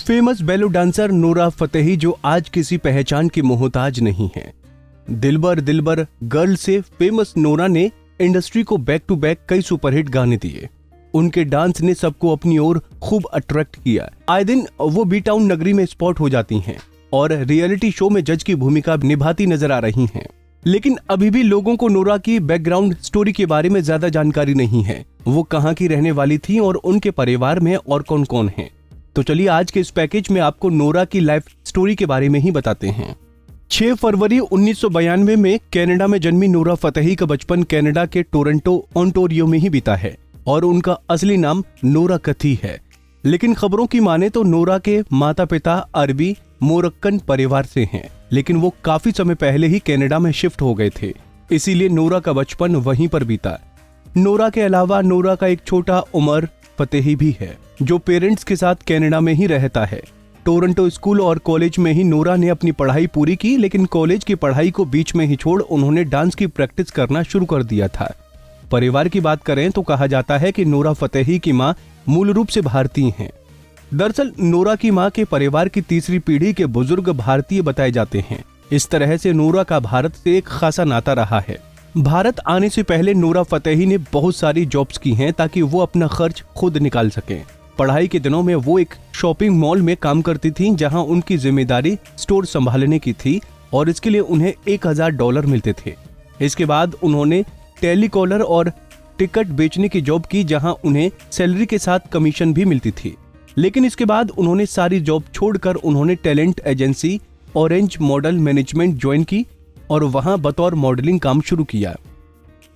Famous Balor dancer Nora Fatehi जो आज किसी पहचान की मोहताज नहीं है। दिलबर दिलबर गर्ल से फेमस नोरा ने इंडस्ट्री को बैक टू बैक कई सुपरहिट गाने दिए। उनके डांस ने सबको अपनी ओर खूब अट्रैक्ट किया। आए दिन वो बी टाउन नगरी में स्पॉट हो जाती हैं और रियलिटी शो में जज की भूमिका निभाती नजर आ रही हैं। लेकिन अभी भी लोगों को नोरा की बैकग्राउंड स्टोरी के बारे में ज्यादा जानकारी नहीं है। वो कहाँ की रहने वाली थी और उनके परिवार में और कौन कौन है। तो चलिए आज के इस पैकेज में आपको नोरा की लाइफ स्टोरी के बारे में ही बताते हैं। 6 फरवरी 1992 में कनाडा में जन्मी नोरा फतेही का बचपन कनाडा के टोरंटो ओंटारियो में ही बीता है और उनका असली नाम नोरा कथी है। लेकिन खबरों की माने तो नोरा के माता पिता अरबी मोरक्कन परिवार से हैं, लेकिन वो काफी समय पहले ही कनाडा में शिफ्ट हो गए थे, इसीलिए नोरा का बचपन वहीं पर बीता। नोरा के अलावा नोरा का एक छोटा उमर फतेही भी है जो पेरेंट्स के साथ कनाडा में ही रहता है। टोरंटो स्कूल और कॉलेज में ही नोरा ने अपनी पढ़ाई पूरी की, लेकिन कॉलेज की पढ़ाई को बीच में ही छोड़ उन्होंने डांस की प्रैक्टिस करना शुरू कर दिया था। परिवार की बात करें तो कहा जाता है कि नोरा फतेही की मां मूल रूप से भारतीय हैं। दरअसल नोरा की मां के परिवार की तीसरी पीढ़ी के बुजुर्ग भारतीय बताए जाते हैं। इस तरह से नोरा का भारत से एक खासा नाता रहा है। भारत आने से पहले नोरा फतेही ने बहुत सारी जॉब्स की हैं ताकि वो अपना खर्च खुद निकाल सकें। पढ़ाई के दिनों में वो एक शॉपिंग मॉल में काम करती थीं, जहां उनकी जिम्मेदारी स्टोर संभालने की थी और इसके लिए उन्हें $1000 मिलते थे। इसके बाद उन्होंने टेलीकॉलर और टिकट बेचने की जॉब की, जहां उन्हें सैलरी के साथ कमीशन भी मिलती थी। लेकिन इसके बाद उन्होंने सारी जॉब छोड़कर उन्होंने talent agency orange model management join की और वहां बतौर मॉडलिंग काम शुरू किया।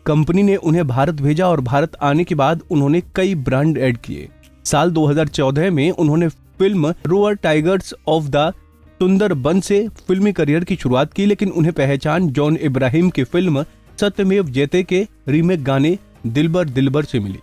कंपनी ने उन्हें भारत भेजा और भारत आने के बाद उन्होंने कई ब्रांड ऐड किए। साल 2014 में उन्होंने film row or tigers of the Sundarban से फिल्मी करियर की शुरुआत की, लेकिन उन्हें पहचान जॉन इब्राहिम की फिल्म सत्यमेव जयते के रीमेक गाने दिलबर दिलबर से मिली।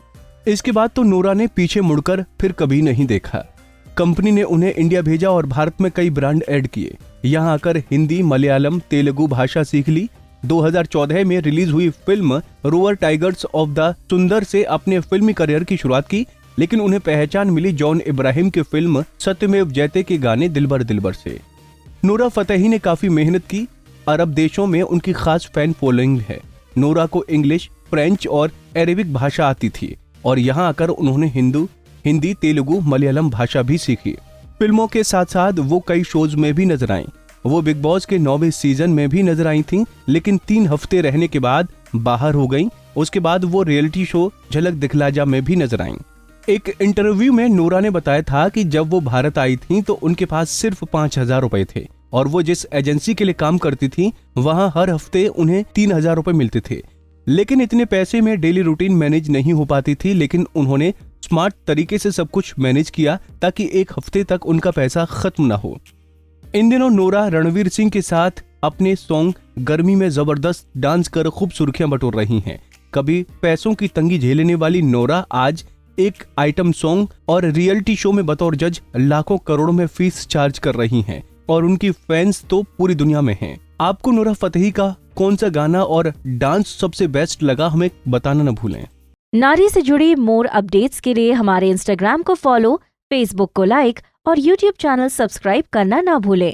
इसके बाद तो नोरा ने पीछे मुड़कर फिर कभी नहीं देखा। कंपनी ने उन्हें इंडिया भेजा और भारत में कई ब्रांड ऐड किए। यहाँ आकर हिंदी, मलयालम, तेलुगु भाषा सीख ली। 2014 में रिलीज हुई film row or tigers of the सुंदर से अपने फिल्मी करियर की शुरुआत की, लेकिन उन्हें पहचान मिली जॉन इब्राहिम की फिल्म सत्यमेव जयते के गाने दिलबर दिलबर से। नोरा फतेही ने काफी मेहनत की। अरब देशों में उनकी खास फैन फॉलोइंग है। नोरा को इंग्लिश, फ्रेंच और अरेबिक भाषा आती थी और यहाँ आकर उन्होंने हिंदी, तेलुगु, मलयालम भाषा भी सीखी। फिल्मों के साथ साथ वो कई शोज में भी नजर आईं। वो बिग बॉस के 9वें सीजन में भी नजर आई थीं, लेकिन 3 हफ्ते रहने के बाद बाहर हो गईं। उसके बाद वो रियलिटी शो झलक दिखला जा में भी नजर आईं। एक इंटरव्यू में नोरा ने बताया था कि जब वो भारत आई थीं तो उनके पास सिर्फ 5000 रुपए थे और वो जिस एजेंसी के लिए काम करती थीं वहां हर हफ्ते उन्हें 3000 रुपए मिलते थे। लेकिन इतने पैसे में डेली रूटीन मैनेज नहीं हो पाती थी, लेकिन उन्होंने स्मार्ट तरीके से सब कुछ मैनेज किया ताकि एक हफ्ते तक उनका पैसा खत्म ना हो। इन दिनों नोरा रणवीर सिंह के साथ अपने सॉन्ग गर्मी में जबरदस्त डांस कर खूब सुर्खियां बटोर रही हैं। कभी पैसों की तंगी झेलने वाली नोरा आज एक आइटम सॉन्ग और रियलिटी शो में बतौर जज लाखों करोड़ों में फीस चार्ज कर रही हैं और उनकी फैंस तो पूरी दुनिया में हैं। आपको नोरा फतेही का कौन सा गाना और डांस सबसे बेस्ट लगा, हमें बताना न भूलें। नारी से जुड़ी मोर अपडेट्स के लिए हमारे इंस्टाग्राम को फॉलो, फेसबुक को लाइक और यूट्यूब चैनल सब्सक्राइब करना ना भूलें।